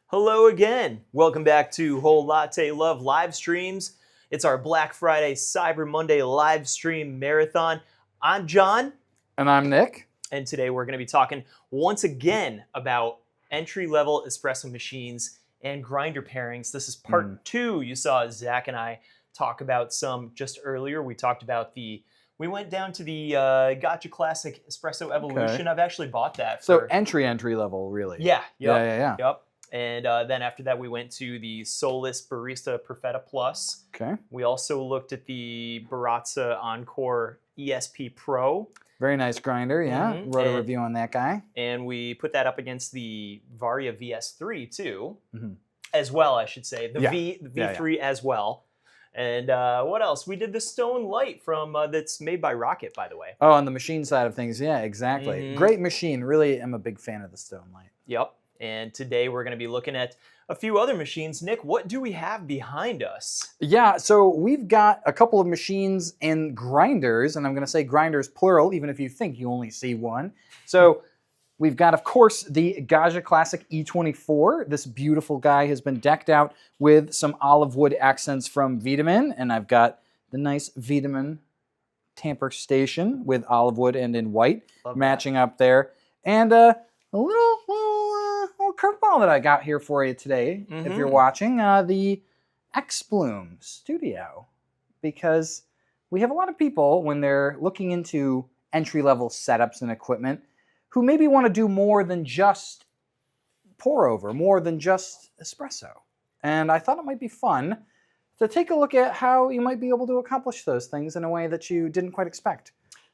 Hello again. Welcome back to Whole Latte Love live streams. It's our Black Friday, Cyber Monday live stream marathon. I'm John. And I'm Nick. And today we're going to be talking once again about entry-level espresso machines and grinder pairings. This is part 2. You saw Zach and I talk about some just earlier. We talked about we went down to the Gaggia Classic Espresso Evolution. Okay. I've actually bought that. So entry level, really. Yeah. Yep. Yep. And then after that, we went to the Solus Barista Perfetta Plus. Okay. We also looked at the Baratza Encore ESP Pro. Very nice grinder, yeah. Wrote a review on that guy. And we put that up against the Varia VS3 too, as well, I should say. The V3 as well. And what else? We did the Stone Light from that's made by Rocket, by the way. Oh, on the machine side of things, yeah, exactly. Great machine. Really am a big fan of the Stone Light. Yep. And today we're going to be looking at a few other machines. Nick, what do we have behind us? Yeah, so we've got a couple of machines and grinders, and I'm going to say grinders plural, even if you think you only see one. So we've got, of course, the Gaggia Classic E24. This beautiful guy has been decked out with some olive wood accents from Wiedemann, and I've got the nice Wiedemann tamper station with olive wood and in white matching up there. And a little curveball that I got here for you today, if you're watching, the XBloom Studio. Because we have a lot of people, when they're looking into entry-level setups and equipment, who maybe want to do more than just pour over, more than just espresso. And I thought it might be fun to take a look at how you might be able to accomplish those things in a way that you didn't quite expect.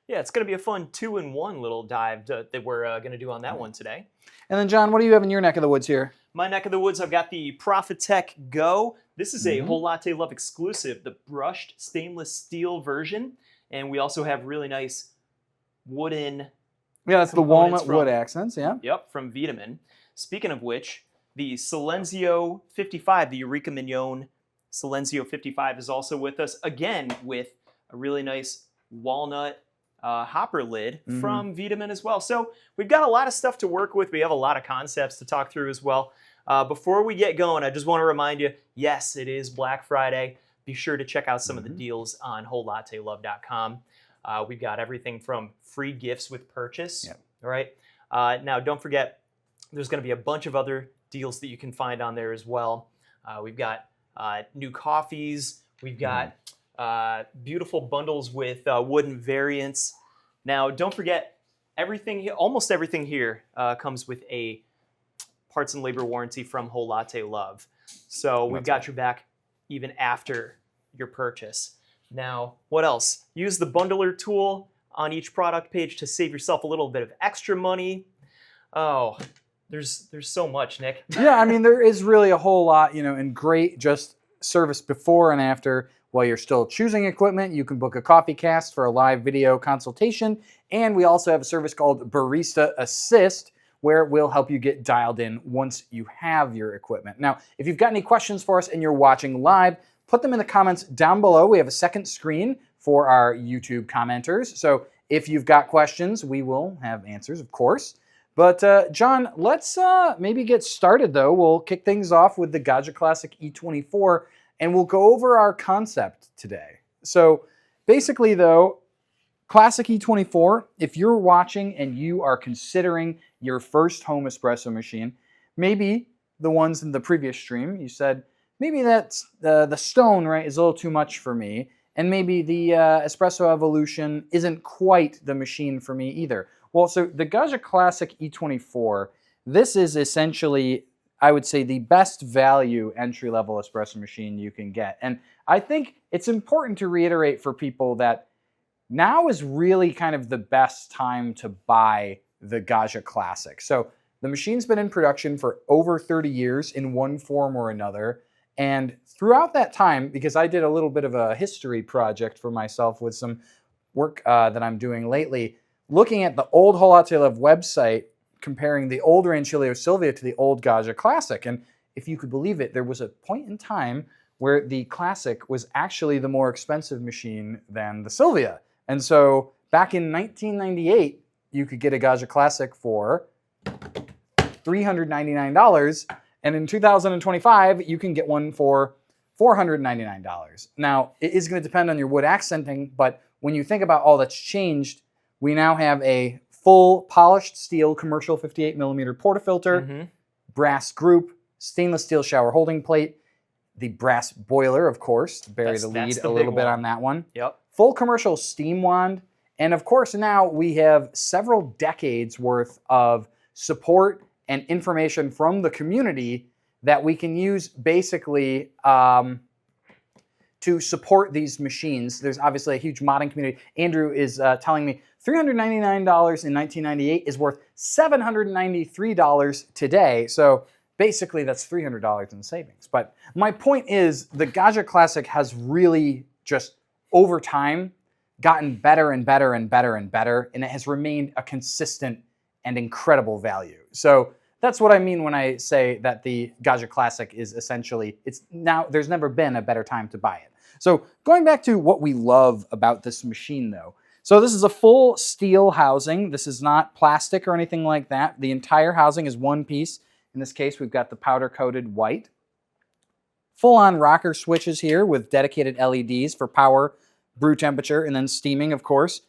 Yeah, it's going to be a fun 2-in-1 little dive that we're going to do on that one today. And then, John, what do you have in your neck of the woods here? My neck of the woods, I've got the Profitec Go. This is a Whole Latte Love exclusive, the brushed stainless steel version. And we also have really nice wooden... Yeah, that's the walnut wood accents, yeah. Yep, from Wiedemann. Speaking of which, the Silenzio 55, the Eureka Mignon Silenzio 55 is also with us, again, with a really nice walnut hopper lid from Wiedemann as well. So we've got a lot of stuff to work with. We have a lot of concepts to talk through as well. Before we get going, I just want to remind you, yes, it is Black Friday. Be sure to check out some of the deals on WholeLatteLove.com. We've got everything from free gifts with purchase. Yep. All right. Now, don't forget, there's going to be a bunch of other deals that you can find on there as well. We've got new coffees. We've got beautiful bundles with wooden variants. Now, don't forget, almost everything here comes with a parts and labor warranty from Whole Latte Love. So we've got your back even after your purchase. Now, what else? Use the bundler tool on each product page to save yourself a little bit of extra money. Oh, there's so much, Nick. Yeah, I mean, there is really a whole lot, and great just service before and after. While you're still choosing equipment, you can book a CoffeeCast for a live video consultation. And we also have a service called Barista Assist, where we'll help you get dialed in once you have your equipment. Now, if you've got any questions for us and you're watching live, put them in the comments down below. We have a second screen for our YouTube commenters. So if you've got questions, we will have answers, of course. But John, let's maybe get started, though. We'll kick things off with the Gaggia Classic E24. And we'll go over our concept today. So basically, though, Classic E24, if you're watching and you are considering your first home espresso machine, maybe the ones in the previous stream, you said, maybe that's the Stone, right, is a little too much for me. And maybe the Espresso Evolution isn't quite the machine for me either. Well, so the Gaggia Classic E24, this is essentially, I would say, the best value entry-level espresso machine you can get. And I think it's important to reiterate for people that now is really kind of the best time to buy the Gaggia Classic. So the machine's been in production for over 30 years in one form or another. And throughout that time, because I did a little bit of a history project for myself with some work that I'm doing lately, looking at the old Whole Latte Love website, comparing the old Rancilio Silvia to the old Gaggia Classic. And if you could believe it, there was a point in time where the Classic was actually the more expensive machine than the Silvia. And so back in 1998, you could get a Gaggia Classic for $399. And in 2025, you can get one for $499. Now, it is going to depend on your wood accenting, but when you think about all that's changed, we now have a full polished steel commercial 58 millimeter portafilter, brass group, stainless steel shower holding plate, the brass boiler, of course, to bury the lead a little bit on that one. Yep. Full commercial steam wand. And of course, now we have several decades worth of support and information from the community that we can use basically to support these machines. There's obviously a huge modding community. Andrew is telling me $399 in 1998 is worth $793 today. So basically that's $300 in savings. But my point is the Gaggia Classic has really just over time gotten better and better and better and better, and it has remained a consistent and incredible value. So that's what I mean when I say that the Gaggia Classic is essentially, it's now, there's never been a better time to buy it. So going back to what we love about this machine though. So this is a full steel housing. This is not plastic or anything like that. The entire housing is one piece. In this case, we've got the powder coated white. Full-on rocker switches here with dedicated LEDs for power, brew temperature, and then steaming, of course.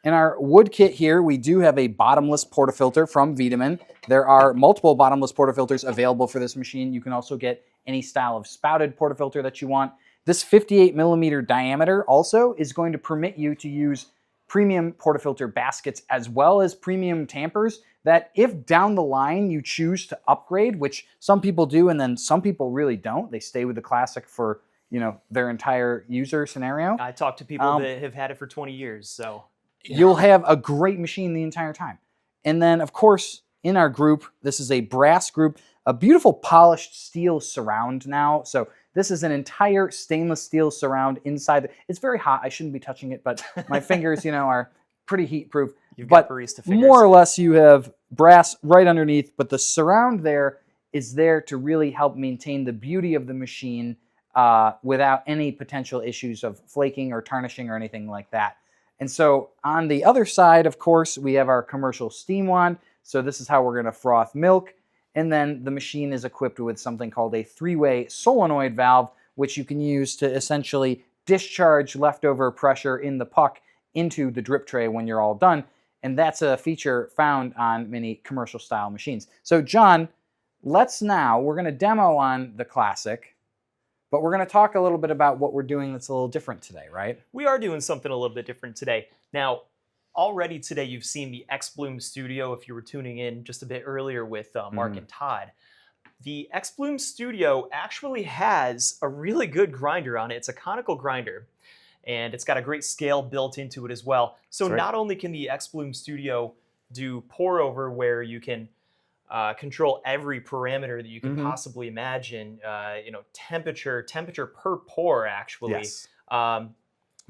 In our wood kit here, we do have a bottomless portafilter from Wiedemann. There are multiple bottomless portafilters available for this machine. You can also get any style of spouted portafilter that you want. This 58 millimeter diameter also is going to permit you to use premium portafilter baskets as well as premium tampers that if down the line you choose to upgrade, which some people do and then some people really don't, they stay with the Classic for, you know, their entire user scenario. I talk to people that have had it for 20 years, so. You'll have a great machine the entire time. And then, of course, in our group, this is a brass group, a beautiful polished steel surround now. So this is an entire stainless steel surround inside. It's very hot. I shouldn't be touching it, but my fingers, you know, are pretty heat proof. You've got but barista fingers. more or less, you have brass right underneath, but the surround there is there to really help maintain the beauty of the machine without any potential issues of flaking or tarnishing or anything like that. And so on the other side, of course, we have our commercial steam wand. So this is how we're going to froth milk. And then the machine is equipped with something called a three-way solenoid valve, which you can use to essentially discharge leftover pressure in the puck into the drip tray when you're all done. And that's a feature found on many commercial style machines. So John, we're going to demo on the Classic, but we're going to talk a little bit about what we're doing that's a little different today, right? We are doing something a little bit different today. Now, already today you've seen the XBloom Studio if you were tuning in just a bit earlier with Mark and Todd. The XBloom Studio actually has a really good grinder on it. It's a conical grinder, and it's got a great scale built into it as well. So not only can the XBloom Studio do pour over where you can control every parameter that you can possibly imagine, you know, temperature per pour actually,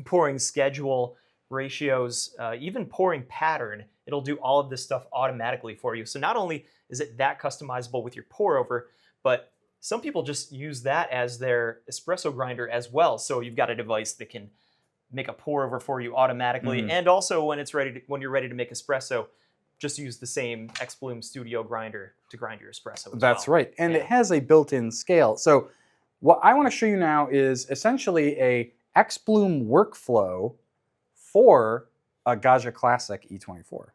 pouring schedule, ratios, even pouring pattern. It'll do all of this stuff automatically for you. So not only is it that customizable with your pour over, but some people just use that as their espresso grinder as well. So you've got a device that can make a pour over for you automatically, and also when you're ready to make espresso, just use the same XBloom Studio grinder to grind your espresso. That's right, and it has a built-in scale. So what I want to show you now is essentially a XBloom workflow for a Gaggia Classic E24.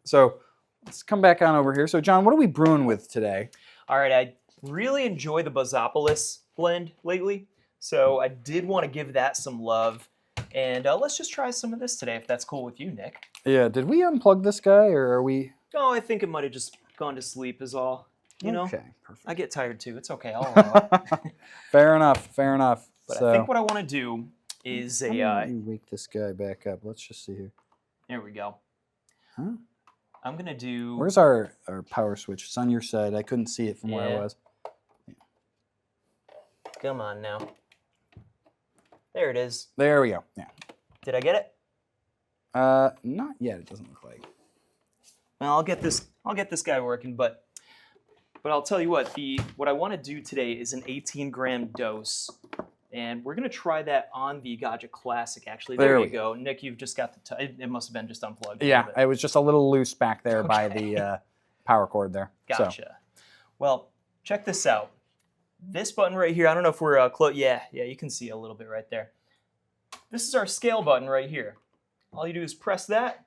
So let's come back on over here. So John, what are we brewing with today? All right, I really enjoy the Basopolis blend lately, so I did want to give that some love. And let's just try some of this today, if that's cool with you, Nick. Yeah, did we unplug this guy, or are we? Oh, I think it might have just gone to sleep is all. You know? Okay, perfect. I get tired too. It's okay. I'll allow it. Fair enough, fair enough. But I think what I want to do is How do you wake this guy back up? Let's just see here. There we go. Huh? I'm going to do... Where's our power switch? It's on your side. I couldn't see it from where I was. Yeah. Come on now. There it is. There we go. Yeah. Did I get it? Not yet. It doesn't look like. Well, I'll get this guy working, but I'll tell you what. What I want to do today is an 18-gram dose, and we're going to try that on the Gaggia Classic. Actually, there you go, Nick. You've just got the. It must have been just unplugged. Yeah, it was just a little loose back there by the power cord there. Gotcha. So. Well, check this out. this button right here, I don't know if we're close. Yeah, you can see a little bit right there. This is our scale button right here. All you do is press that.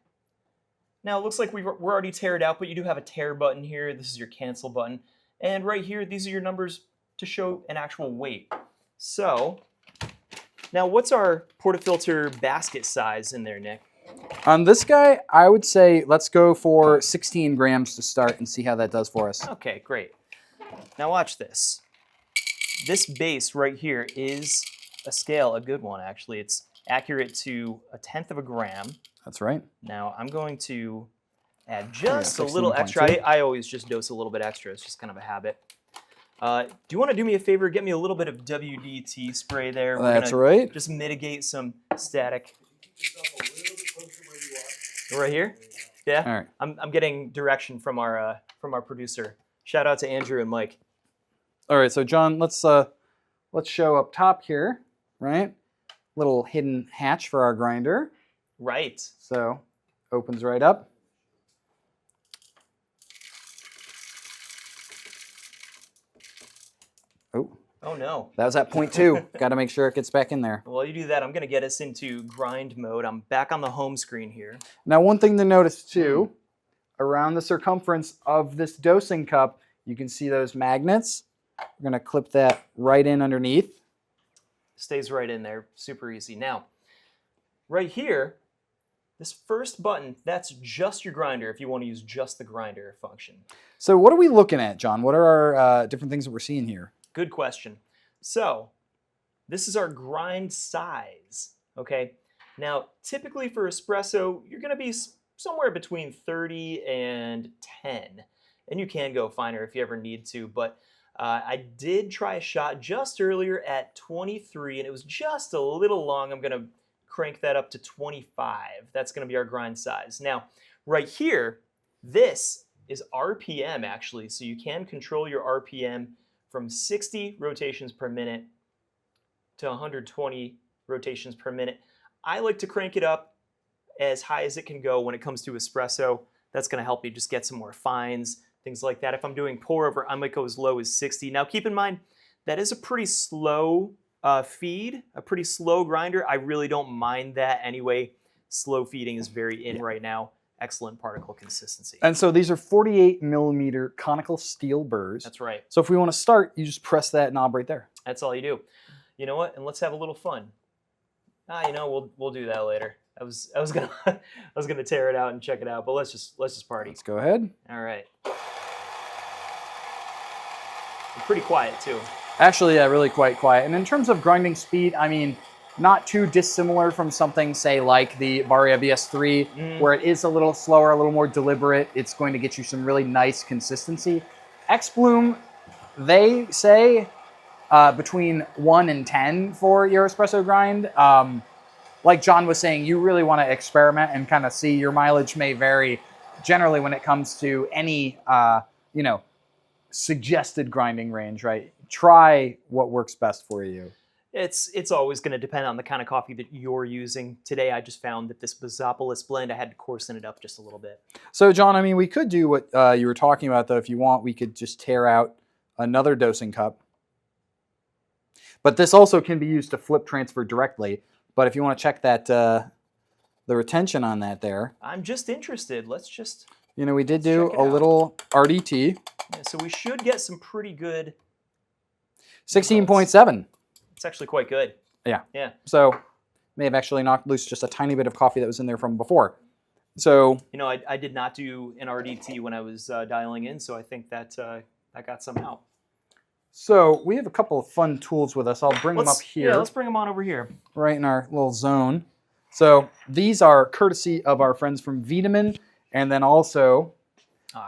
Now it looks like we're already taired out, but you do have a tear button here. This is your cancel button. And right here, these are your numbers to show an actual weight. So now what's our portafilter basket size in there, Nick? On this guy, I would say let's go for 16 grams to start and see how that does for us. Okay, great. Now watch this. This base right here is a scale, a good one actually. It's accurate to 1/10 of a gram. That's right. Now I'm going to add just a little extra. I always just dose a little bit extra. It's just kind of a habit. Do you want to do me a favor? Get me a little bit of WD-T spray there. That's right. Just mitigate some static. Right here? Yeah. All right. I'm getting direction from our producer. Shout out to Andrew and Mike. All right, so John, let's show up top here, right? Little hidden hatch for our grinder. Right. So opens right up. Oh no. That was at 0.2. Got to make sure it gets back in there. While you do that, I'm going to get us into grind mode. I'm back on the home screen here. Now, one thing to notice too, around the circumference of this dosing cup, you can see those magnets. We're going to clip that right in underneath. Stays right in there. Super easy. Now, right here, this first button, that's just your grinder if you want to use just the grinder function. So what are we looking at, John? What are our different things that we're seeing here? Good question. So, this is our grind size, okay? Now, typically for espresso, you're going to be somewhere between 30 and 10. And you can go finer if you ever need to, but I did try a shot just earlier at 23, and it was just a little long. I'm going to crank that up to 25. That's going to be our grind size. Now, right here, this is RPM, actually, so you can control your RPM from 60 rotations per minute to 120 rotations per minute. I like to crank it up as high as it can go when it comes to espresso. That's going to help you just get some more fines, things like that. If I'm doing pour over, I might go as low as 60. Now keep in mind, that is a pretty slow feed, a pretty slow grinder. I really don't mind that anyway. Slow feeding is very in right now. Excellent particle consistency. And so these are 48 millimeter conical steel burrs. That's right. So if we want to start, you just press that knob right there. That's all you do. You know what? And let's have a little fun. You know, we'll do that later. I was gonna tear it out and check it out, but let's just party. Let's go ahead. All right. Pretty quiet too. Actually, yeah, really quite quiet. And in terms of grinding speed, I mean, not too dissimilar from something, say, like the Varia VS3, where it is a little slower, a little more deliberate. It's going to get you some really nice consistency. XBloom, they say between 1 and 10 for your espresso grind. Like John was saying, you really want to experiment and kind of see. Your mileage may vary generally when it comes to any, suggested grinding range, right? Try what works best for you. It's always going to depend on the kind of coffee that you're using. Today, I just found that this Basopolis blend, I had to coarsen it up just a little bit. So, John, I mean, we could do what you were talking about, though. If you want, we could just tear out another dosing cup. But this also can be used to flip transfer directly. But if you want to check that, the retention on that there. I'm just interested. Let's just... You know, we did do a little RDT. Yeah, so we should get some pretty good... 16.7. It's actually quite good. Yeah. Yeah. So may have actually knocked loose just a tiny bit of coffee that was in there from before. So... You know, I did not do an RDT when I was dialing in, so I think that that got some out. So we have a couple of fun tools with us. I'll bring them up here. Yeah, let's bring them on over here. Right in our little zone. So these are courtesy of our friends from Vitamin, and then also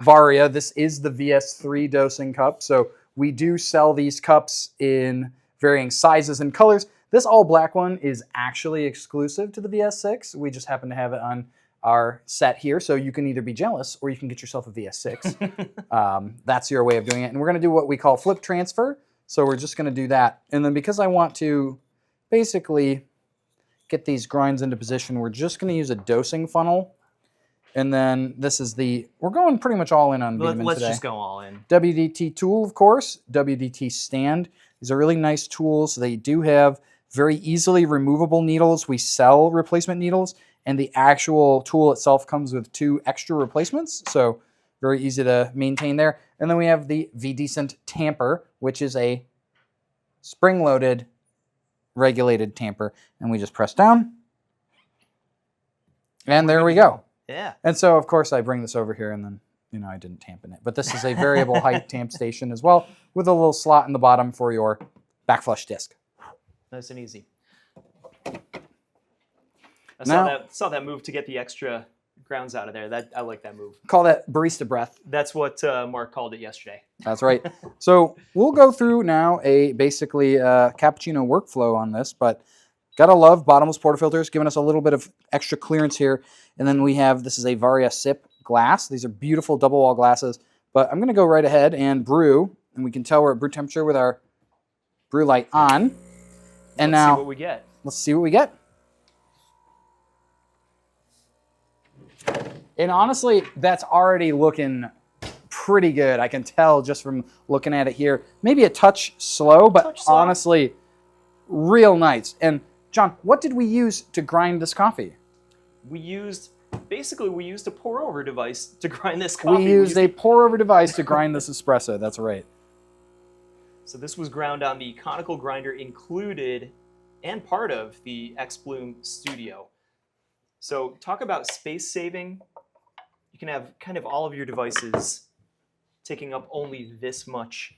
Varia. This is the VS3 dosing cup. So we do sell these cups in varying sizes and colors. This all black one is actually exclusive to the VS6. We just happen to have it on our set here. So you can either be jealous or you can get yourself a VS6. That's your way of doing it. And we're going to do what we call flip transfer. So we're just going to do that. And then because I want to basically get these grinds into position, we're just going to use a dosing funnel And then this is we're going pretty much all in on Wiedemann Let's today. just go all in. WDT tool, of course, WDT stand. These are really nice tools. They do have very easily removable needles. We sell replacement needles, and the actual tool itself comes with 2 extra replacements, so very easy to maintain there. And then we have the V-Decent tamper, which is a spring-loaded regulated tamper, and we just press down, and there we go. Yeah. And so, of course, I bring this over here, and then, I didn't tamp in it. But this is a variable height tamp station as well, with a little slot in the bottom for your back flush disc. Nice and easy. I saw that move to get the extra grounds out of there. I like that move. Call that barista breath. That's what Mark called it yesterday. That's right. So we'll go through now basically cappuccino workflow on this, but gotta love bottomless portafilters, giving us a little bit of extra clearance here. And then we have, this is a Varia Sip glass. These are beautiful double wall glasses, but I'm gonna go right ahead and brew, and we can tell we're at brew temperature with our brew light on. And let's now, see what we get. Let's see what we get. And honestly, that's already looking pretty good. I can tell just from looking at it here. Maybe a touch slow, but honestly, real nice. And John, what did we use to grind this coffee? We used a pour-over device to grind this coffee. We used a pour-over device to grind this espresso. That's right. So this was ground on the conical grinder included and part of the XBloom Studio. So talk about space saving. You can have kind of all of your devices taking up only this much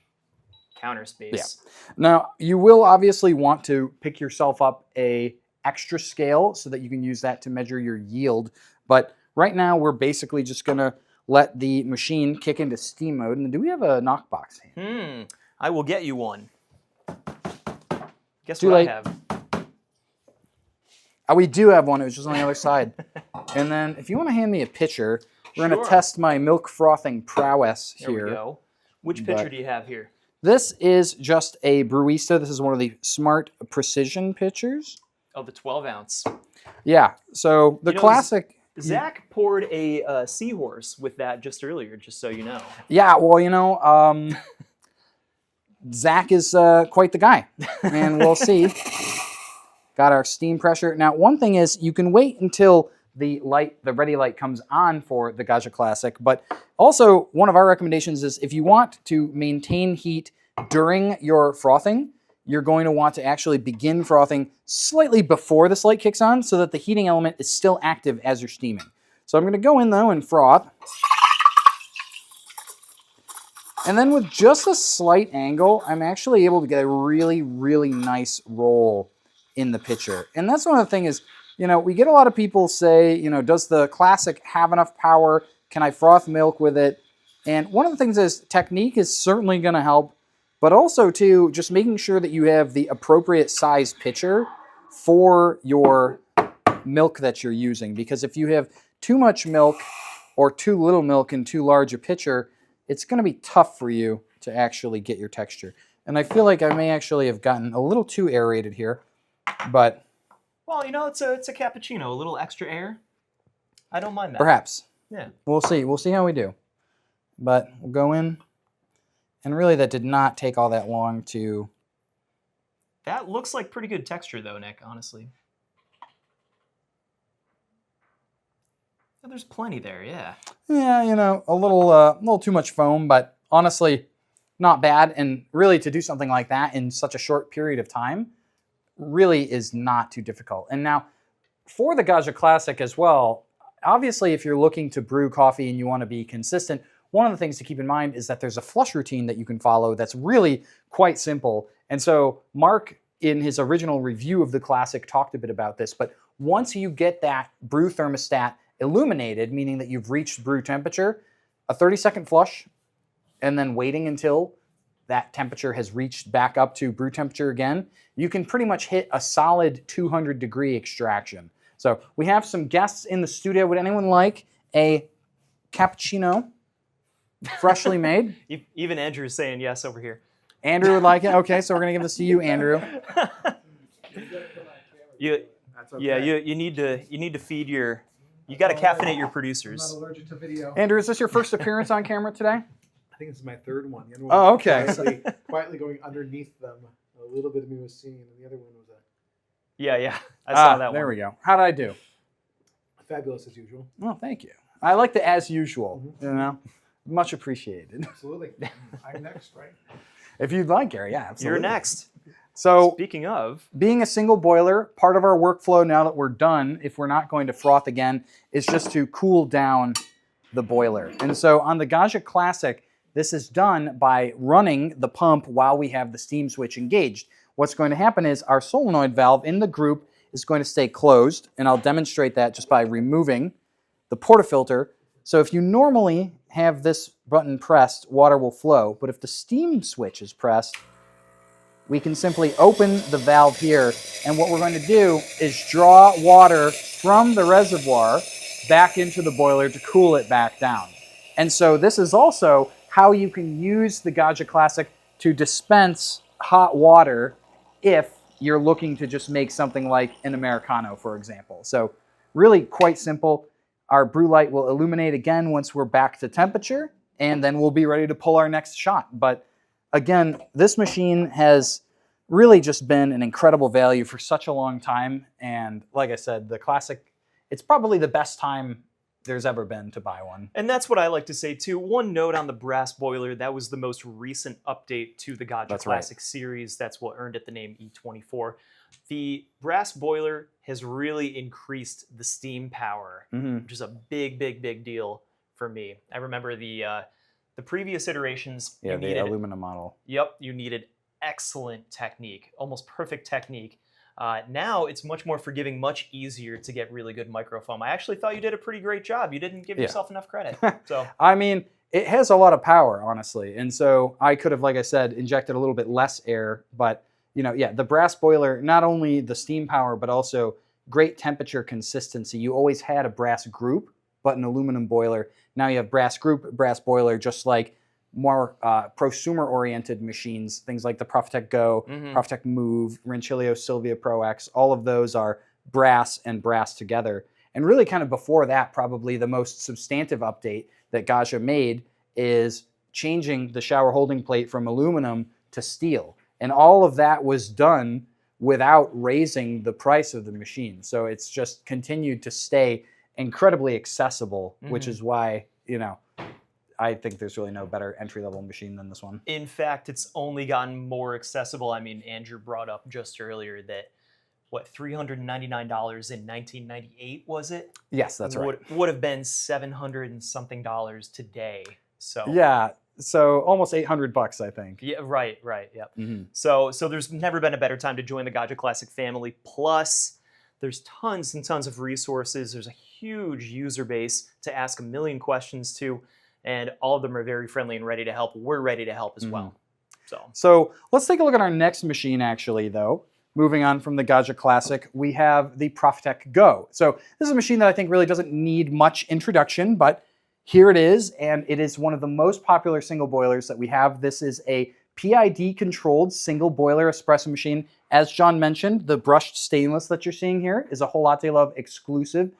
counter space. Yeah. Now, you will obviously want to pick yourself up a extra scale so that you can use that to measure your yield. But right now, we're basically just going to let the machine kick into steam mode. And do we have a knockbox? I will get you one. Guess Too what late. I have? We do have one. It was just on the other side. And then if you want to hand me a pitcher, we're going to test my milk frothing prowess here. There we go. Which pitcher do you have here? This is just a Brewista. This is one of the Smart Precision pitchers. Oh, the 12 ounce. Yeah. So the classic. Zach poured a seahorse with that just earlier, just so you know. Yeah. Well, Zach is quite the guy, and we'll see. Got our steam pressure. Now, one thing is you can wait until the ready light comes on for the Gaggia Classic, but also one of our recommendations is if you want to maintain heat during your frothing, you're going to want to actually begin frothing slightly before this light kicks on so that the heating element is still active as you're steaming. So I'm going to go in though and froth. And then with just a slight angle, I'm actually able to get a really, really nice roll in the pitcher. And that's one of the things is, we get a lot of people say, does the Classic have enough power? Can I froth milk with it? And one of the things is technique is certainly going to help, but also too, just making sure that you have the appropriate size pitcher for your milk that you're using. Because if you have too much milk or too little milk in too large a pitcher, it's going to be tough for you to actually get your texture. And I feel like I may actually have gotten a little too aerated here, but... Well, it's a cappuccino, a little extra air. I don't mind that. Perhaps. Yeah. We'll see. We'll see how we do. But we'll go in. And really, that did not take all that long to... That looks like pretty good texture, though, Nick, honestly. There's plenty there, yeah. Yeah, a little too much foam, but honestly, not bad. And really, to do something like that in such a short period of time really is not too difficult. And now, for the Gaggia Classic as well, obviously, if you're looking to brew coffee and you want to be consistent, one of the things to keep in mind is that there's a flush routine that you can follow that's really quite simple. And so Mark, in his original review of the Classic, talked a bit about this. But once you get that brew thermostat illuminated, meaning that you've reached brew temperature, a 30-second flush, and then waiting until that temperature has reached back up to brew temperature again, you can pretty much hit a solid 200-degree extraction. So we have some guests in the studio. Would anyone like a cappuccino freshly made? Even Andrew's saying yes over here. Andrew would like it? Okay, so we're going to give this to you, Andrew. You need to feed your You got to caffeinate your I'm not producers. allergic to video. Andrew, is this your first appearance on camera today? I think this is my third one. The other Oh, one okay. quietly going underneath them. A little bit of me was seen, and the other one was Yeah. I saw that one. There we go. How did I do? fabulous as usual. Oh, thank you. I like the as usual, you know? Much appreciated. Absolutely. I'm next, right? If you'd like, Gary, yeah, absolutely. You're next. So, Speaking of, being a single boiler, part of our workflow now that we're done, if we're not going to froth again, is just to cool down the boiler. And so on the Gaggia Classic, this is done by running the pump while we have the steam switch engaged. What's going to happen is our solenoid valve in the group is going to stay closed, and I'll demonstrate that just by removing the portafilter. So if you normally have this button pressed, water will flow, but if the steam switch is pressed, we can simply open the valve here, and what we're going to do is draw water from the reservoir back into the boiler to cool it back down. And so this is also how you can use the Gaggia Classic to dispense hot water if you're looking to just make something like an Americano, for example. So really quite simple. Our brew light will illuminate again once we're back to temperature, and then we'll be ready to pull our next shot. But again, this machine has really just been an incredible value for such a long time. And like I said, the Classic, it's probably the best time there's ever been to buy one. and that's what I like to say too. One note on the brass boiler, that was the most recent update to the Gaggia That's right. Classic series. That's what earned it the name E24. The brass boiler has really increased the steam power, which is a big deal for me. I remember the previous iterations. Yeah, you the needed, aluminum model. Yep, you needed excellent technique, almost perfect technique. Now it's much more forgiving, much easier to get really good microfoam. I actually thought you did a pretty great job. You didn't give yourself enough credit. So I mean, it has a lot of power, honestly. And so I could have, like I said, injected a little bit less air. But, you know, yeah, the brass boiler, not only the steam power, but also great temperature consistency. You always had a brass group, but an aluminum boiler. Now you have brass group, brass boiler, just like more prosumer-oriented machines, things like the Profitec Go, Profitec Move, Rancilio Silvia Pro X, all of those are brass and brass together. And really kind of before that, probably the most substantive update that Gaggia made is changing the shower holding plate from aluminum to steel. And all of that was done without raising the price of the machine. So it's just continued to stay incredibly accessible, which is why, you know, I think there's really no better entry-level machine than this one. in fact, it's only gotten more accessible. I mean, Andrew brought up just earlier that, what, $399 in 1998 was it? Yes, that's right. Would have been $700 and something today. So Yeah, so almost $800, I think. yeah, right, yep. Mm-hmm. So there's never been a better time to join the Gaggia Classic family. Plus, there's tons and tons of resources. There's a huge user base to ask a million questions to, and all of them are very friendly and ready to help. We're ready to help as well. So let's take a look at our next machine, actually, though. Moving on from the Gaggia Classic, we have the Profitec Go. So this is a machine that I think really doesn't need much introduction, but here it is, and it is one of the most popular single boilers that we have. This is a PID-controlled single boiler espresso machine. As John mentioned, the brushed stainless that you're seeing here is a Whole Latte Love exclusive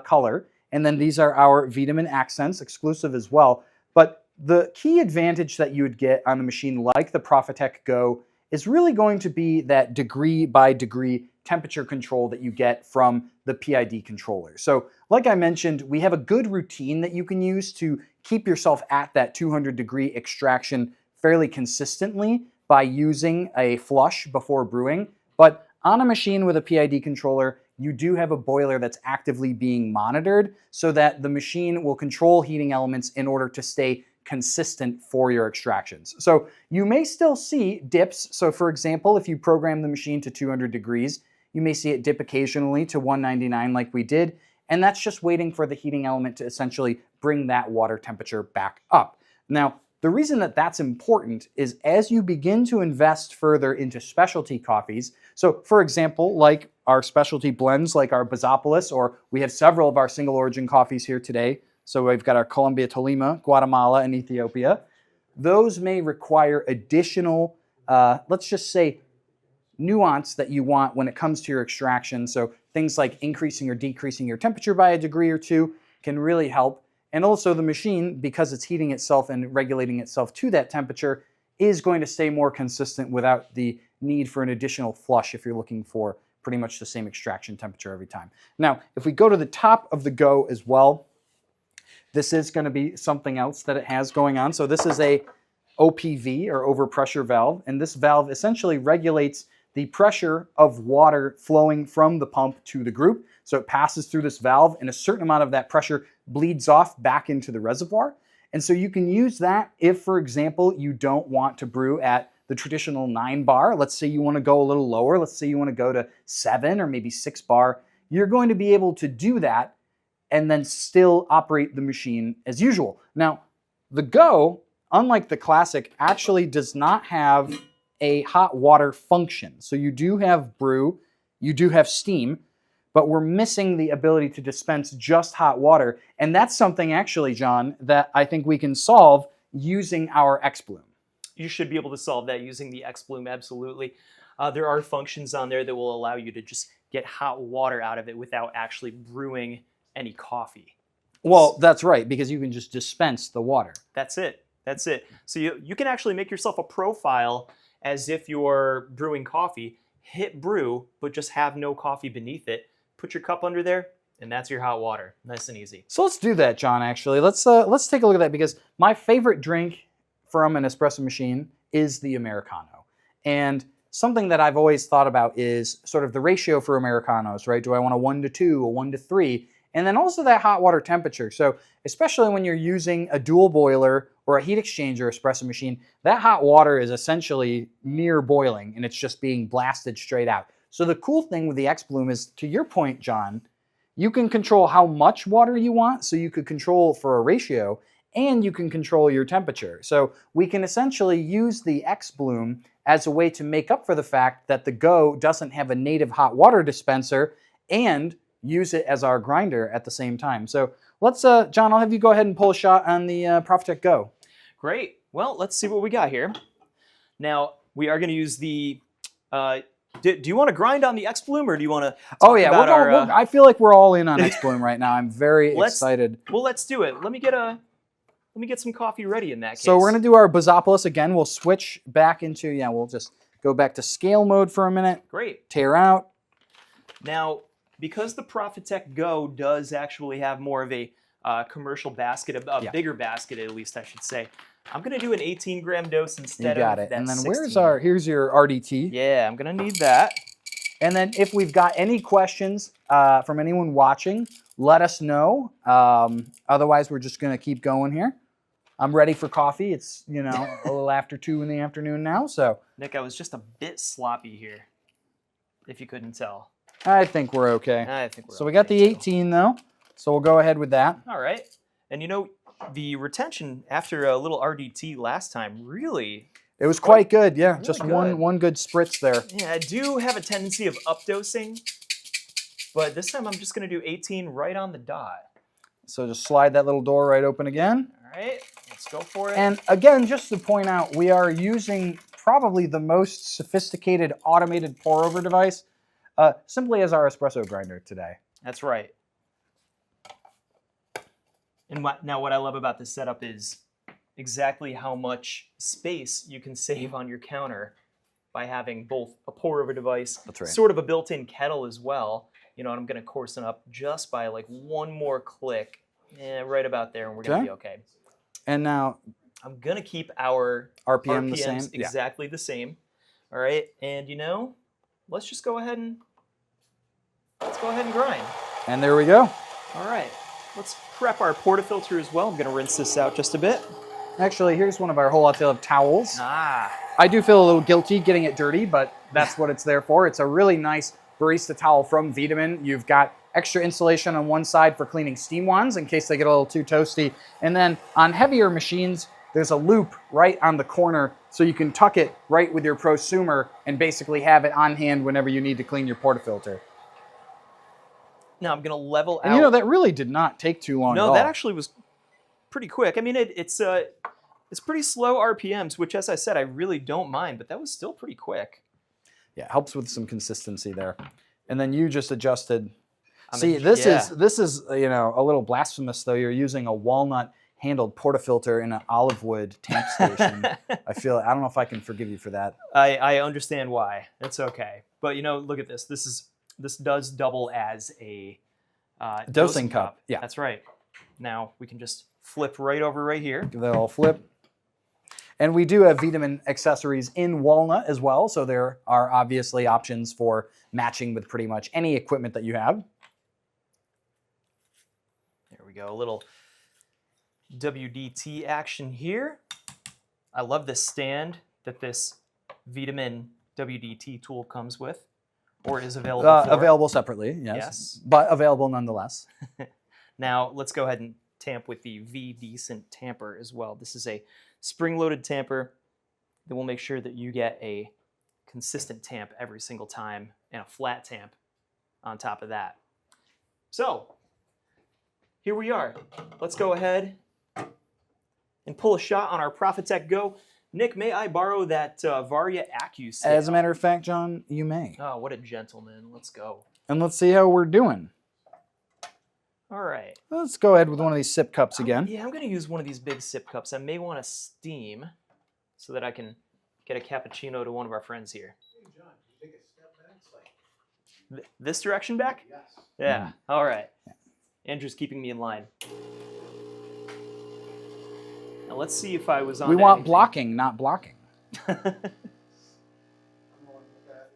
color. And then these are our Vitamin accents, exclusive as well. But the key advantage that you would get on a machine like the Profitec Go is really going to be that degree by degree temperature control that you get from the PID controller. So like I mentioned, we have a good routine that you can use to keep yourself at that 200-degree extraction fairly consistently by using a flush before brewing. But on a machine with a PID controller, you do have a boiler that's actively being monitored so that the machine will control heating elements in order to stay consistent for your extractions. So you may still see dips. So for example, if you program the machine to 200 degrees, you may see it dip occasionally to 199 like we did, and that's just waiting for the heating element to essentially bring that water temperature back up. Now, the reason that that's important is as you begin to invest further into specialty coffees, so for example, like our specialty blends like our Basopolis, or we have several of our single origin coffees here today. So we've got our Colombia Tolima, Guatemala, and Ethiopia. Those may require additional, let's just say, nuance that you want when it comes to your extraction. So things like increasing or decreasing your temperature by a degree or two can really help. And also the machine, because it's heating itself and regulating itself to that temperature, is going to stay more consistent without the need for an additional flush if you're looking for pretty much the same extraction temperature every time. Now, if we go to the top of the Go as well, this is going to be something else that it has going on. So this is a OPV, or overpressure valve, and this valve essentially regulates the pressure of water flowing from the pump to the group. So it passes through this valve, and a certain amount of that pressure bleeds off back into the reservoir. And so you can use that if, for example, you don't want to brew at the traditional 9 bar. Let's say you want to go a little lower. Let's say you want to go to 7 or maybe 6 bar. You're going to be able to do that and then still operate the machine as usual. Now, the Go, unlike the Classic, actually does not have a hot water function. So you do have brew, you do have steam, but we're missing the ability to dispense just hot water. And that's something actually, John, that I think we can solve using our XBloom. You should be able to solve that using the XBloom, absolutely. There are functions on there that will allow you to just get hot water out of it without actually brewing any coffee. Well, that's right, because you can just dispense the water. That's it. That's it. So you can actually make yourself a profile as if you're brewing coffee, hit brew, but just have no coffee beneath it. Put your cup under there, and that's your hot water. Nice and easy. So let's do that, John, actually. Let's take a look at that, because my favorite drink from an espresso machine is the Americano. And something that I've always thought about is sort of the ratio for Americanos, right? Do I want a 1:2, a 1:3? And then also that hot water temperature. So especially when you're using a dual boiler or a heat exchanger espresso machine, that hot water is essentially near boiling, and it's just being blasted straight out. So the cool thing with the XBloom is, to your point, John, you can control how much water you want, so you could control for a ratio, and you can control your temperature. So we can essentially use the XBloom as a way to make up for the fact that the Go doesn't have a native hot water dispenser, and use it as our grinder at the same time. So let's, John, I'll have you go ahead and pull a shot on the Profitec Go. Great. Well, let's see what we got here. Now, we are going to use the... do you want to grind on the XBloom, or do you want to Oh yeah, I feel like we're all in on XBloom right now. I'm very excited. Well, let's do it. Let me get some coffee ready in that case. So we're going to do our Bazopoulos again. We'll switch back into, we'll just go back to scale mode for a minute. Great. Tear out. Now, because the Profitec Go does actually have more of a commercial basket, a bigger basket at least, I should say, I'm going to do an 18-gram dose instead of that 16. And then here's your RDT. Yeah, I'm going to need that. And then if we've got any questions from anyone watching, let us know. Otherwise, we're just going to keep going here. I'm ready for coffee. It's, a little after 2 in the afternoon now, so. Nick, I was just a bit sloppy here, if you couldn't tell. I think we're okay. I think we're okay. So we got the 18 though, so we'll go ahead with that. All right. And the retention after a little RDT last time really... It was quite good, yeah. Really just good. one good spritz there. Yeah, I do have a tendency of updosing, but this time I'm just going to do 18 right on the dot. So just slide that little door right open again. All right, let's go for it. And again, just to point out, we are using probably the most sophisticated automated pour-over device simply as our espresso grinder today. That's right. And now what I love about this setup is exactly how much space you can save on your counter by having both a pour-over device, sort of a built-in kettle as well. And I'm going to coarsen up just by like one more click, right about there, and we're going to be okay. And now I'm going to keep our RPMs the same? exactly the same. All right, and let's just go ahead and grind. And there we go. All right, let's prep our portafilter as well. I'm going to rinse this out just a bit. Actually, here's one of our whole lot of towels. Ah. I do feel a little guilty getting it dirty, but that's what it's there for. It's a really nice barista towel from Vitamin. You've got extra insulation on one side for cleaning steam wands in case they get a little too toasty. And then on heavier machines, there's a loop right on the corner so you can tuck it right with your prosumer and basically have it on hand whenever you need to clean your portafilter. Now I'm going to level out. And that really did not take too long at all. No, that actually was pretty quick. I mean, it's pretty slow RPMs, which, as I said, I really don't mind, but that was still pretty quick. Yeah, helps with some consistency there. And then you just adjusted. I'm See, a- this yeah. is you know, a little blasphemous though. You're using a walnut handled portafilter in an olive wood tamp station. I don't know if I can forgive you for that. I understand why. It's okay. But you know, look at this. This does double as a Dosing cup. Yeah. That's right. Now we can just flip right over right here. Give that a little flip. And we do have vitamin accessories in walnut as well, so there are obviously options for matching with pretty much any equipment that you have. There we go. A little WDT action here. I love this stand that this vitamin WDT tool comes with, or is available for. Available separately, yes. Yes. But available nonetheless. Now let's go ahead and tamp with the V-Decent tamper as well. This is a spring-loaded tamper that will make sure that you get a consistent tamp every single time and a flat tamp on top of that. So here we are. Let's go ahead and pull a shot on our Profitec Go. Nick, may I borrow that Varia AccuScale? As a matter of fact, John, you may. Oh, what a gentleman. Let's go. And let's see how we're doing. All right. Let's go ahead with one of these sip cups again. Yeah, I'm going to use one of these big sip cups. I may want to steam so that I can get a cappuccino to one of our friends here. Hey, John, can you take a step back? Like, This direction back? yes. Yeah. All right. Andrew's keeping me in line. Now let's see if I was on. We want blocking, not blocking. I'm going with that.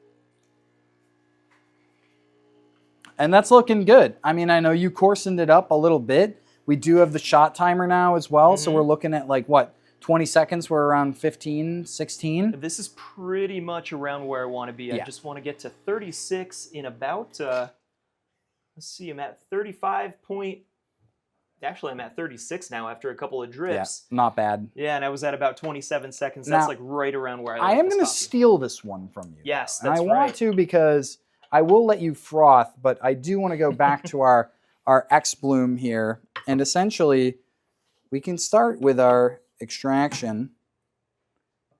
And that's looking good. I mean, I know you coarsened it up a little bit. We do have the shot timer now as well. So we're looking at like, what, 20 seconds? We're around 15, 16. This is pretty much around where I want to be. I Yeah. just want to get to 36 in about, let's see, I'm at 35 point, actually I'm at 36 now after a couple of Yeah, drips. not bad. Yeah, and I was at about 27 seconds. That's Now, like right around where I I like am this going to coffee. steal this one from you. Yes, And that's I right. want to because I will let you froth, but I do want to go back to our XBloom here. And essentially, we can start with our extraction.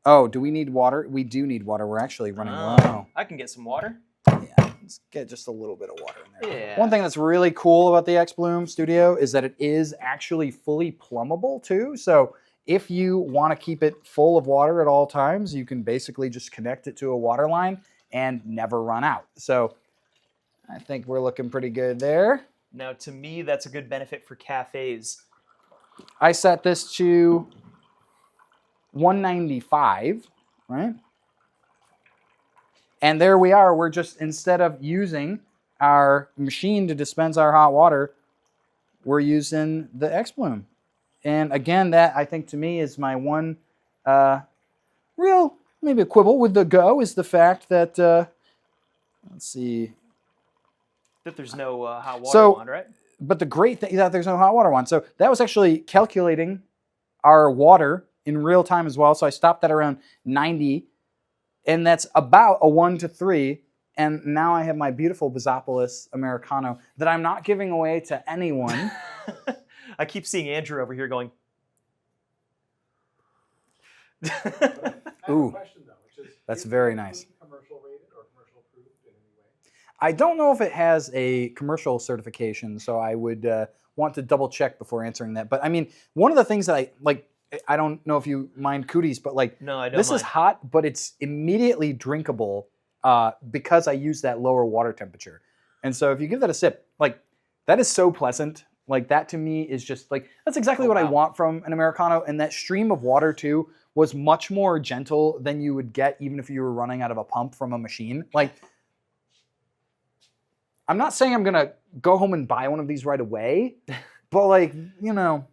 Oh, do we need water? We do need water. We're actually running low. I can get some water. Yeah, let's get just a little bit of water in there. Yeah. One thing that's really cool about the XBloom Studio is that it is actually fully plumbable too. So if you want to keep it full of water at all times, you can basically just connect it to a water line and never run out. So I think we're looking pretty good there. Now, to me, that's a good benefit for cafes. I set this to 195, right? And there we are. We're just, instead of using our machine to dispense our hot water, we're using the XBloom. And again, that I think to me is my one real, maybe a quibble with the Go is the fact that, let's see. That there's no hot water So- on, right? But the great thing is that there's no hot water one. So that was actually calculating our water in real time as well. So I stopped at around 90. And that's about a 1 to 3. And now I have my beautiful Bizzopolis Americano that I'm not giving away to anyone. I keep seeing Andrew over here going. I have Ooh, a question though, which is, that's is very it nice. commercial rated or commercial approved in any way? I don't know if it has a commercial certification, so I would want to double check before answering that. But I mean, one of the things that I like, I don't know if you mind cooties, but like, No, I don't this mind. is hot, but it's immediately drinkable because I use that lower water temperature. And so if you give that a sip, like that is so pleasant. Like that to me is just like, that's exactly Oh, what I wow. want from an Americano. And that stream of water too was much more gentle than you would get even if you were running out of a pump from a machine. Like, I'm not saying I'm gonna go home and buy one of these right away, but like, you know,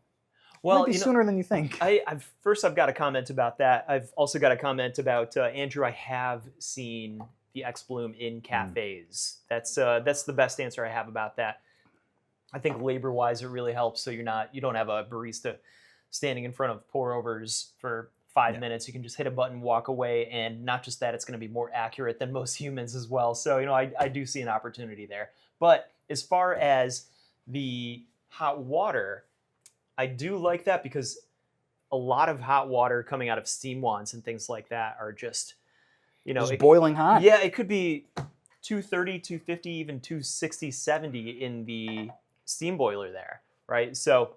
Well, might be you know, sooner than you think. I've got a comment about that. I've also got a comment about Andrew. I have seen the XBloom in cafes. That's the best answer I have about that. I think labor-wise, it really helps. So you don't have a barista standing in front of pour-overs for 5 minutes. You can just hit a button, walk away, and not just that, it's going to be more accurate than most humans as well. So I do see an opportunity there. But as far as the hot water, I do like that because a lot of hot water coming out of steam wands and things like that are just You know, Just boiling hot. Yeah, it could be 230, 250, even 260, 70 in the steam boiler there, right? So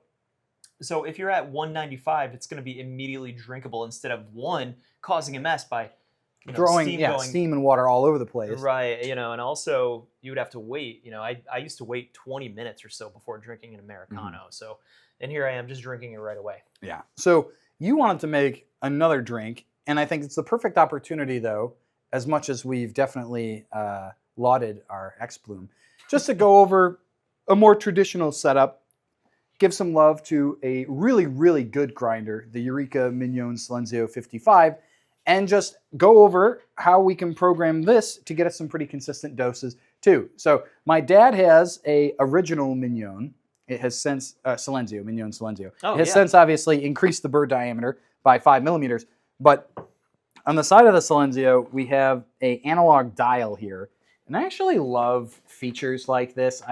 if you're at 195, it's going to be immediately drinkable instead of causing a mess by Throwing steam going steam and water all over the place. right. And also you would have to wait. I used to wait 20 minutes or so before drinking an Americano. So, and here I am just drinking it right away. Yeah. So you wanted to make another drink, and I think it's the perfect opportunity, though, as much as we've definitely lauded our XBloom, just to go over a more traditional setup, give some love to a really, really good grinder, the Eureka Mignon Silenzio 55, and just go over how we can program this to get us some pretty consistent doses, too. So my dad has a original Mignon. It has since, Silenzio, Mignon Silenzio. It has since obviously increased the burr diameter by 5 millimeters, but on the side of the Silenzio, we have an analog dial here. And I actually love features like this.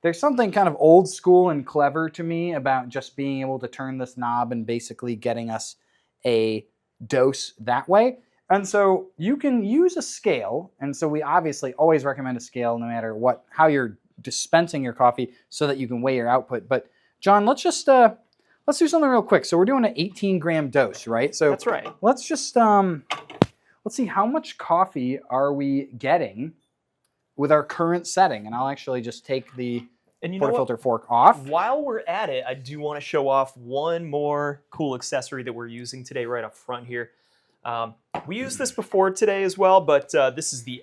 There's something kind of old school and clever to me about just being able to turn this knob and basically getting us a dose that way. And so you can use a scale. And so we obviously always recommend a scale no matter how you're dispensing your coffee so that you can weigh your output. But John, let's do something real quick. So we're doing an 18-gram dose, right? So that's right. Let's just let's see, how much coffee are we getting with our current setting? And I'll actually just take the portafilter fork off. While we're at it, I do want to show off one more cool accessory that we're using today right up front here. We used this before today as well, but this is the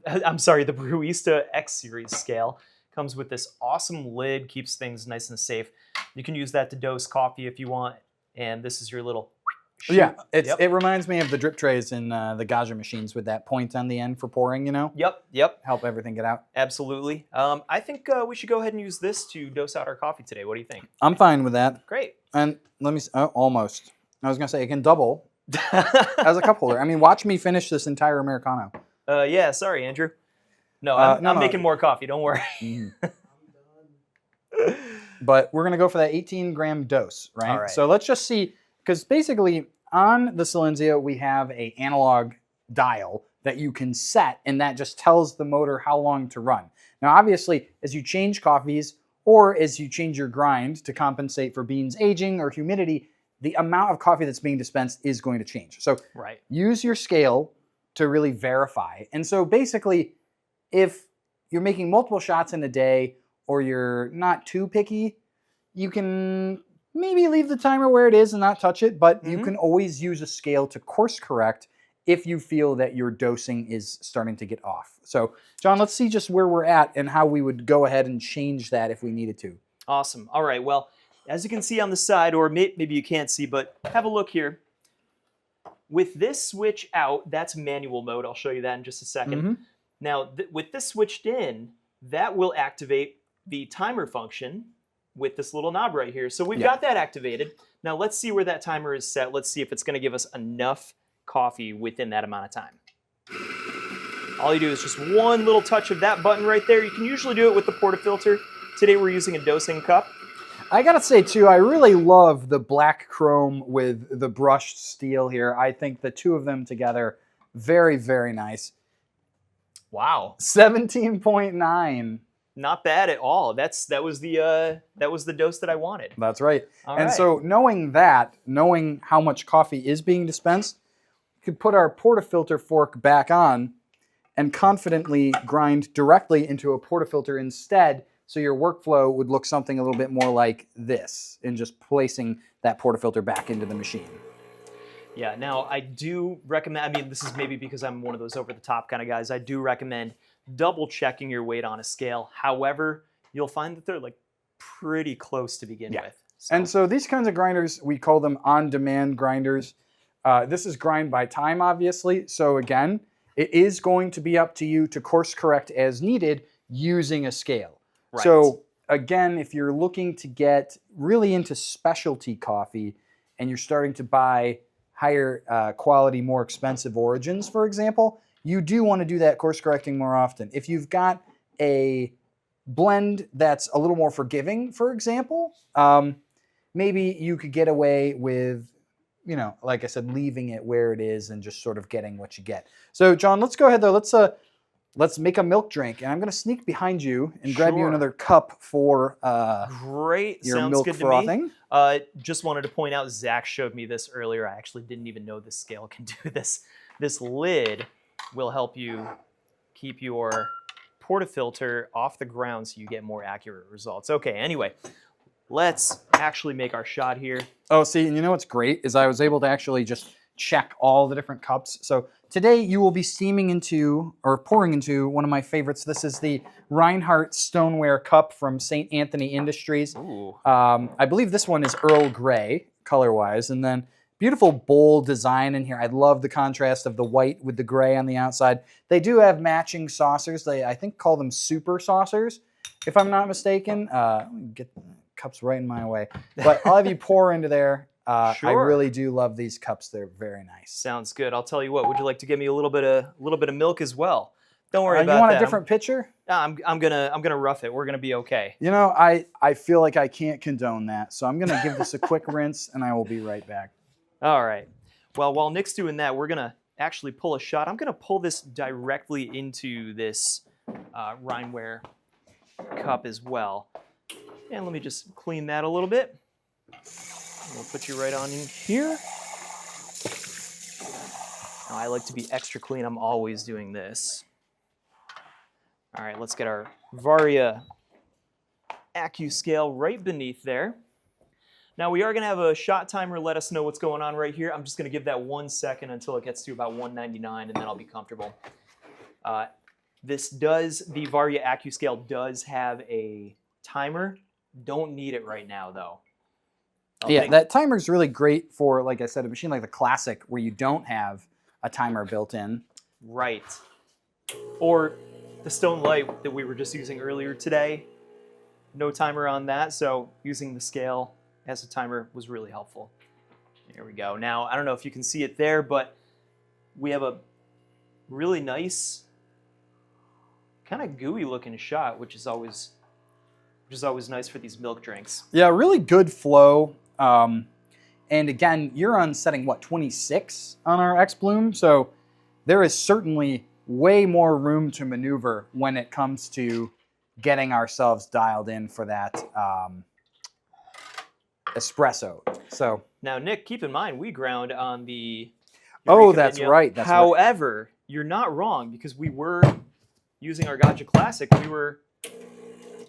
the Brewista X Series scale. Comes with this awesome lid, keeps things nice and safe. You can use that to dose coffee if you want, and this is your little chute. Yeah, it reminds me of the drip trays in the Gaggia machines with that point on the end for pouring, Yep. Help everything get out. Absolutely. I think we should go ahead and use this to dose out our coffee today. What do you think? I'm fine with that. Great. And let me, almost. I was going to say it can double as a cup holder. I mean, watch me finish this entire Americano. Yeah, sorry, Andrew. No, I'm making more coffee. Don't worry. But we're going to go for that 18-gram dose, right? All right. So let's just see, because basically on the Silenzio, we have an analog dial that you can set, and that just tells the motor how long to run. Now, obviously, as you change coffees or as you change your grind to compensate for beans aging or humidity, the amount of coffee that's being dispensed is going to change. So use your scale to really verify. And so basically, if you're making multiple shots in a day or you're not too picky, you can maybe leave the timer where it is and not touch it, but you can always use a scale to course correct if you feel that your dosing is starting to get off. So, John, let's see just where we're at and how we would go ahead and change that if we needed to. Awesome. All right, well, as you can see on the side, or maybe you can't see, but have a look here. With this switch out, that's manual mode. I'll show you that in just a second. Now, with this switched in, that will activate the timer function with this little knob right here. So we've got that activated. Now let's see where that timer is set. Let's see if it's going to give us enough coffee within that amount of time. All you do is just one little touch of that button right there. You can usually do it with the portafilter. Today we're using a dosing cup. I gotta say too, I really love the black chrome with the brushed steel here. I think the two of them together, very, very nice. Wow. 17.9. Not bad at all. That was the dose that I wanted. That's right. So knowing how much coffee is being dispensed, we could put our portafilter fork back on and confidently grind directly into a portafilter instead. So your workflow would look something a little bit more like this, in just placing that portafilter back into the machine. Yeah, now I do recommend, I mean, this is maybe because I'm one of those over-the-top kind of guys, I do recommend double-checking your weight on a scale. However, you'll find that they're like pretty close to begin with. So. And so these kinds of grinders, we call them on-demand grinders. This is grind by time, obviously. So again, it is going to be up to you to course correct as needed using a scale. Right. So again, if you're looking to get really into specialty coffee and you're starting to buy higher quality, more expensive origins, for example, you do want to do that course correcting more often. If you've got a blend that's a little more forgiving, for example, maybe you could get away with you know, like I said, leaving it where it is and just sort of getting what you get. So John, let's go ahead though. Let's make a milk drink, and I'm going to sneak behind you and grab you Sure. another cup for Great. your Sounds milk good to frothing. me. Just wanted to point out, Zach showed me this earlier. I actually didn't even know this scale can do this. This lid will help you keep your portafilter off the ground so you get more accurate results. Okay, anyway, let's actually make our shot here. Oh, see, and you know what's great is I was able to actually just check all the different cups. So today you will be steaming into or pouring into one of my favorites. This is the Reinhardt Stoneware Cup from St. Anthony Industries. Ooh. I believe this one is Earl Grey color-wise, and then beautiful bowl design in here. I love the contrast of the white with the gray on the outside. They do have matching saucers. They, I think, call them super saucers, if I'm not mistaken. Get the cups right in my way. But I'll have you pour into there. Sure. I really do love these cups. They're very nice. Sounds good. I'll tell you what. Would you like to give me a little bit of milk as well? Don't worry about you want that. a different pitcher? I'm gonna rough it. We're gonna be okay. You know, I feel like I can't condone that, so I'm gonna give this a quick rinse, and I will be right back. All right. Well, while Nick's doing that, we're going to actually pull a shot. I'm going to pull this directly into this Rhineware cup as well. And let me just clean that a little bit. We'll put you right on in here. Now, I like to be extra clean. I'm always doing this. All right, let's get our Varia AccuScale right beneath there. Now we are going to have a shot timer let us know what's going on right here. I'm just going to give that 1 second until it gets to about 199, and then I'll be comfortable. The Varia AccuScale does have a timer. Don't need it right now though. That timer is really great for, like I said, a machine like the Classic where you don't have a timer built in. Right. Or the Stone Light that we were just using earlier today. No timer on that, so using the scale as a timer was really helpful. There we go. Now, I don't know if you can see it there, but we have a really nice, kind of gooey looking shot, which is always nice for these milk drinks. Yeah, really good flow. And again, you're on setting, what, 26 on our XBloom? So there is certainly way more room to maneuver when it comes to getting ourselves dialed in for that espresso. So now, Nick, keep in mind we ground on the. Oh, that's right. However, you're not wrong because we were using our Gaggia Classic. We were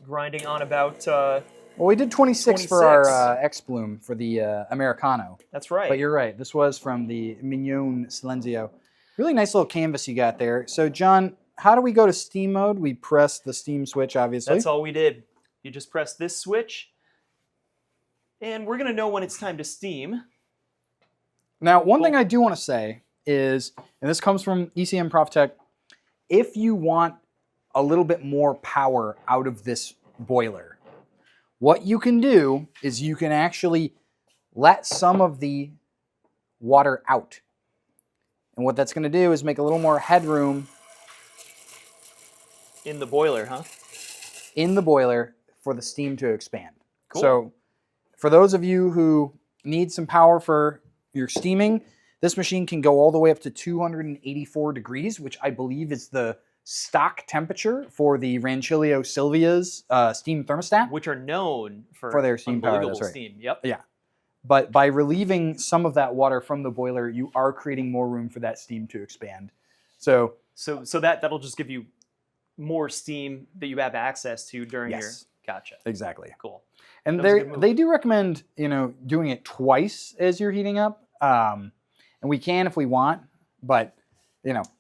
grinding on about. Well, we did 26 for our XBloom for the Americano. That's right. But you're right. This was from the Mignon Silenzio. Really nice little canvas you got there. So, John, how do we go to steam mode? We press the steam switch, obviously. That's all we did. You just press this switch. And we're going to know when it's time to steam. Now, one thing I do want to say is, and this comes from ECM Profitec, if you want a little bit more power out of this boiler, what you can do is you can actually let some of the water out. And what that's going to do is make a little more headroom in the boiler, huh? In the boiler for the steam to expand. Cool. So for those of you who need some power for your steaming, this machine can go all the way up to 284 degrees, which I believe is the stock temperature for the Rancilio Silvia's steam thermostat. Which are known for their steam power. unbelievable That's right. steam. Yep. Yeah. But by relieving some of that water from the boiler, you are creating more room for that steam to expand. So that'll just give you more steam that you have access to during your. Gotcha. Exactly. Cool. And they do recommend, doing it twice as you're heating up. And we can if we want, but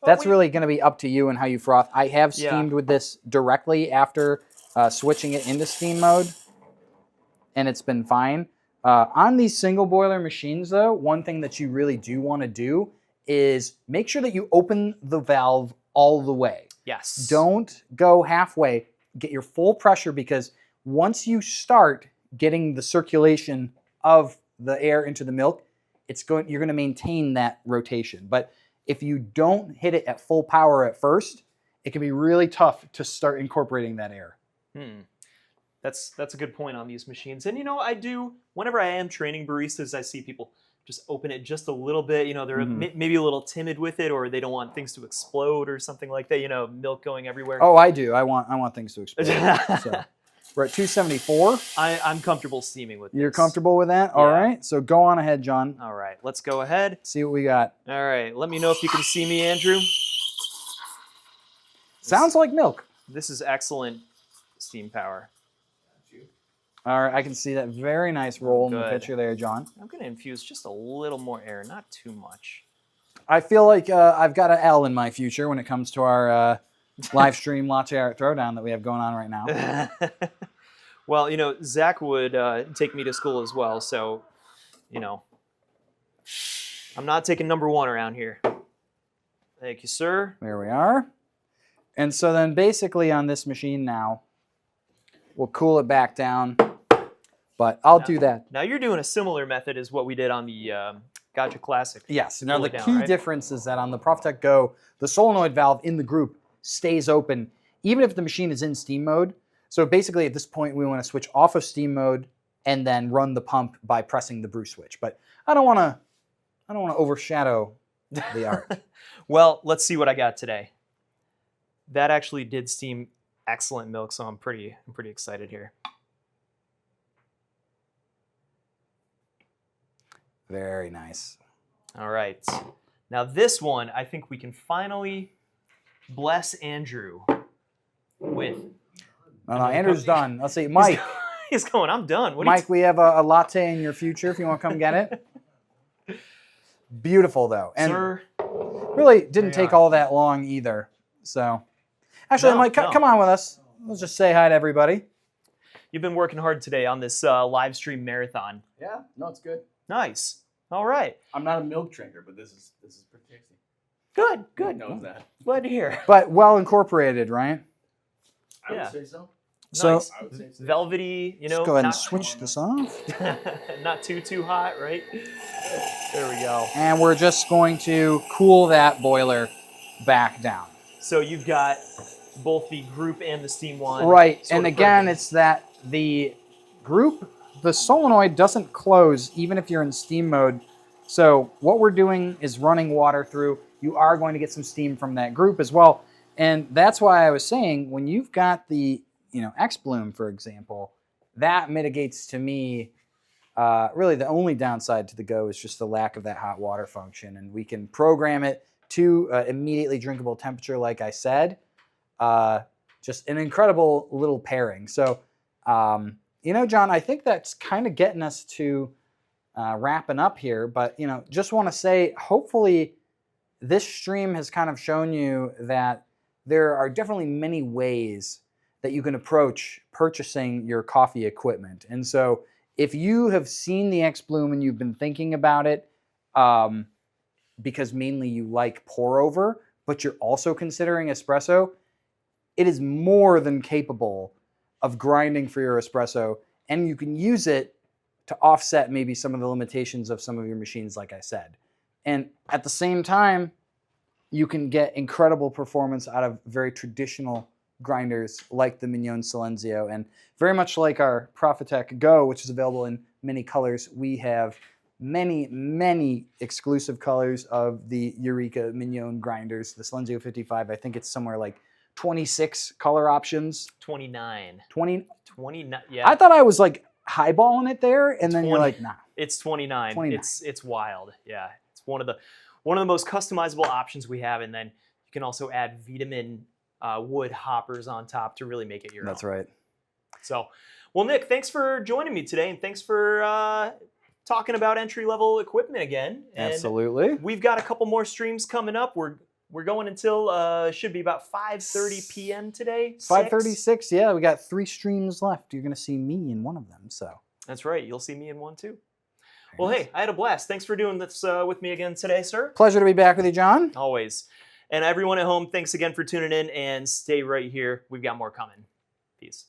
that's really going to be up to you and how you froth. I have steamed with this directly after switching it into steam mode, and it's been fine. On these single boiler machines, though, one thing that you really do want to do is make sure that you open the valve all the way. Yes. Don't go halfway. Get your full pressure, because once you start getting the circulation of the air into the milk, you're going to maintain that rotation. But if you don't hit it at full power at first, it can be really tough to start incorporating that air. That's a good point on these machines. And I do, whenever I am training baristas, I see people just open it just a little bit. You know, they're maybe a little timid with it, or they don't want things to explode or something like that. You know, milk going everywhere. Oh, I do. I want things to explode. So we're at 274. I'm comfortable steaming with this. You're comfortable with that? All right. So go on ahead, John. All right, let's go ahead. See what we got. All right, let me know if you can see me, Andrew. Sounds like milk. This is excellent steam power. All right, I can see that very nice roll in the Good. picture there, John. I'm going to infuse just a little more air, not too much. I feel like I've got an L in my future when it comes to our live stream latte art throwdown that we have going on right now. Well, you know, Zach would take me to school as well, so, you know, I'm not taking number one around here. Thank you, sir. There we are. And so then basically on this machine now, we'll cool it back down, but I'll do that. Now you're doing a similar method as what we did on the Gaggia Classic. Yes. Now Cool the it down, key right? difference is that on the Profitec Go, the solenoid valve in the group stays open even if the machine is in steam mode. So basically at this point we want to switch off of steam mode and then run the pump by pressing the brew switch. But I don't want to overshadow the art. Well, let's see what I got today. That actually did steam excellent milk, so I'm pretty excited here. Very nice. All right. Now this one, I think we can finally bless Andrew with. No, Andrew's done. Let's see, Mike. He's going, I'm done. What Mike, we have a latte in your future if you want to come get it. Beautiful though. And Sir, really didn't take all that long either. So actually, No, Mike, no. come on with us. Let's just say hi to everybody. you've been working hard today on this live stream marathon. Yeah, no, it's good. Nice. All right. I'm not a milk drinker, but this is pretty tasty. Good, good. Knows that. Glad to hear. But well incorporated, right? I Yeah. would say so. So Nice. I would say so. Velvety, you know. let's go ahead and not- switch this off. Not too hot, right? There we go. And we're just going to cool that boiler back down. So you've got both the group and the steam one. Right, sort and of again, perfect. it's that the group, the solenoid doesn't close even if you're in steam mode. So what we're doing is running water through. You are going to get some steam from that group as well. And that's why I was saying when you've got the, XBloom, for example, that mitigates to me, really the only downside to the Go is just the lack of that hot water function. And we can program it to immediately drinkable temperature, like I said. Just an incredible little pairing. So, John, I think that's kind of getting us to wrapping up here. But, just want to say, hopefully this stream has kind of shown you that there are definitely many ways that you can approach purchasing your coffee equipment. And so if you have seen the XBloom and you've been thinking about it, because mainly you like pour over, but you're also considering espresso, it is more than capable of grinding for your espresso, and you can use it to offset maybe some of the limitations of some of your machines, like I said. And at the same time, you can get incredible performance out of very traditional grinders like the Mignon Silenzio. And very much like our Profitec Go, which is available in many colors, we have many, many exclusive colors of the Eureka Mignon grinders. The Silenzio 55, I think it's somewhere like 26 color options. 29. 29. Yeah. I thought I was like highballing it there, and then you're 20. like, nah. It's 29. 29. It's wild. Yeah. It's one of the most customizable options we have, and then you can also add Vitamin wood hoppers on top to really make it your own. That's right. So, well, Nick, thanks for joining me today, and thanks for talking about entry-level equipment again. And Absolutely. we've got a couple more streams coming up. We're going until should be about 5:30 p.m. today. 5:36. Yeah, we got 3 streams left. You're gonna see me in one of them. So That's right. You'll see me in one too. Well, hey, I had a blast. Thanks for doing this with me again today, sir. pleasure to be back with you, John. Always. And everyone at home, thanks again for tuning in, and stay right here. We've got more coming. Peace.